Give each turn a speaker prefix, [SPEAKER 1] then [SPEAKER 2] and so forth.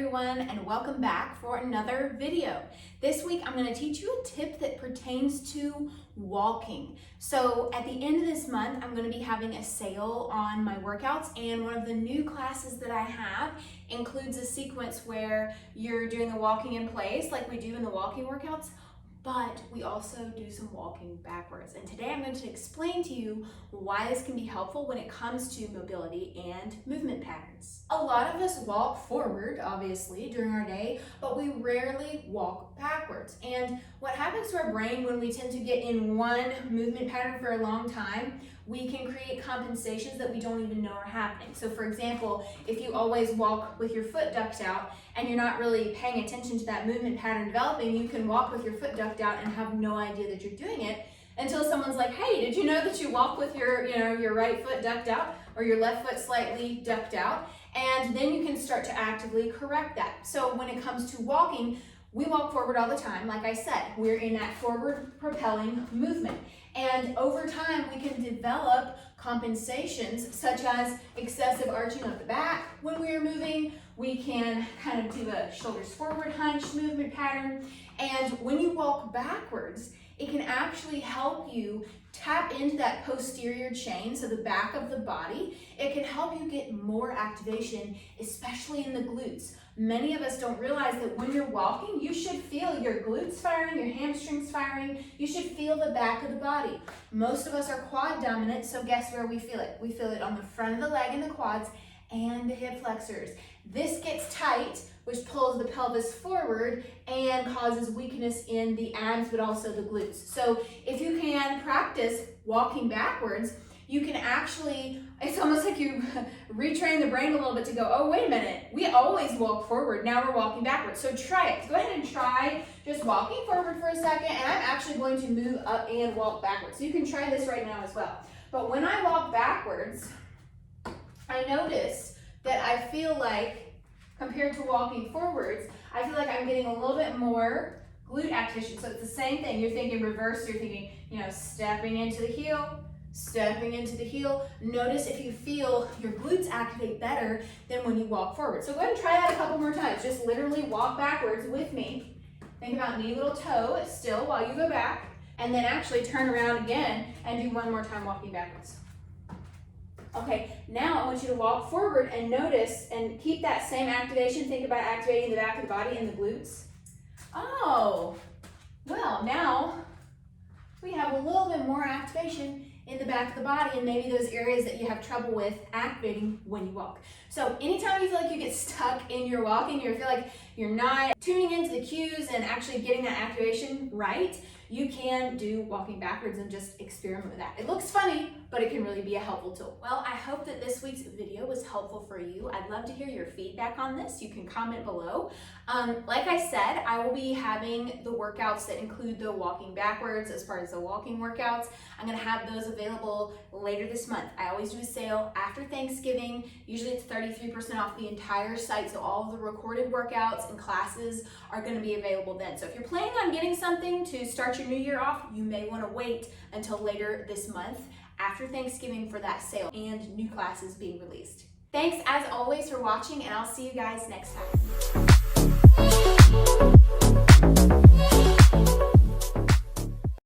[SPEAKER 1] everyone, and welcome back for another video. This week I'm going to teach you a tip that pertains to walking. So at the end of this month I'm going to be having a sale on my workouts, and one of the new classes that I have includes a sequence where you're doing the walking in place like we do in the walking workouts, but we also do some walking backwards. And today I'm going to explain to you why this can be helpful when it comes to mobility and movement patterns. A lot of us walk forward, obviously, during our day, but we rarely walk backwards. And what happens to our brain when we tend to get in one movement pattern for a long time, we can create compensations that we don't even know are happening. So for example, if you always walk with your foot ducked out and you're not really paying attention to that movement pattern developing, you can walk with your foot ducked out and have no idea that you're doing it until someone's like, hey, did you know that you walk with your right foot ducked out or your left foot slightly ducked out? And then you can start to actively correct that. So when it comes to walking, we walk forward all the time. Like I said, we're in that forward propelling movement. And over time, we can develop compensations such as excessive arching of the back when we are moving. We can kind of do a shoulders forward hunch movement pattern. And when you walk backwards, it can actually help you tap into that posterior chain, so the back of the body. It can help you get more activation, especially in the glutes. Many of us don't realize that when you're walking, you should feel your glutes firing, your hamstrings firing. You should feel the back of the body. Most of us are quad dominant, so guess where we feel it? We feel it on the front of the leg and the quads and the hip flexors. This gets tight, which pulls the pelvis forward and causes weakness in the abs, but also the glutes. So if you can practice walking backwards, you can actually, it's almost like you retrain the brain a little bit to go, oh, wait a minute, we always walk forward, now we're walking backwards. So try it. Go ahead and try just walking forward for a second, and I'm actually going to move up and walk backwards. So you can try this right now as well. But when I walk backwards, I notice that I feel like, compared to walking forwards, I feel like I'm getting a little bit more glute activation. So it's the same thing. You're thinking reverse, you're thinking, stepping into the heel, stepping into the heel. Notice if you feel your glutes activate better than when you walk forward. So go ahead and try that a couple more times. Just literally walk backwards with me. Think about knee, little toe still while you go back, and then actually turn around again and do one more time walking backwards. Okay, now I want you to walk forward and notice and keep that same activation. Think about activating the back of the body and the glutes. Oh, well, now we have a little bit more activation in the back of the body and maybe those areas that you have trouble with activating when you walk. So anytime you feel like you get stuck in your walking, you feel like you're not tuning into the cues and actually getting that activation right, you can do walking backwards and just experiment with that. It looks funny, but it can really be a helpful tool. Well, I hope that this week's video was helpful for you. I'd love to hear your feedback on this. You can comment below. Like I said, I will be having the workouts that include the walking backwards as far as the walking workouts. I'm gonna have those available later this month. I always do a sale after Thanksgiving. Usually it's 33% off the entire site, so all of the recorded workouts and classes are gonna be available then. So if you're planning on getting something to start your new year off, you may wanna wait until later this month after Thanksgiving for that sale and new classes being released. Thanks as always for watching, and I'll see you guys next time.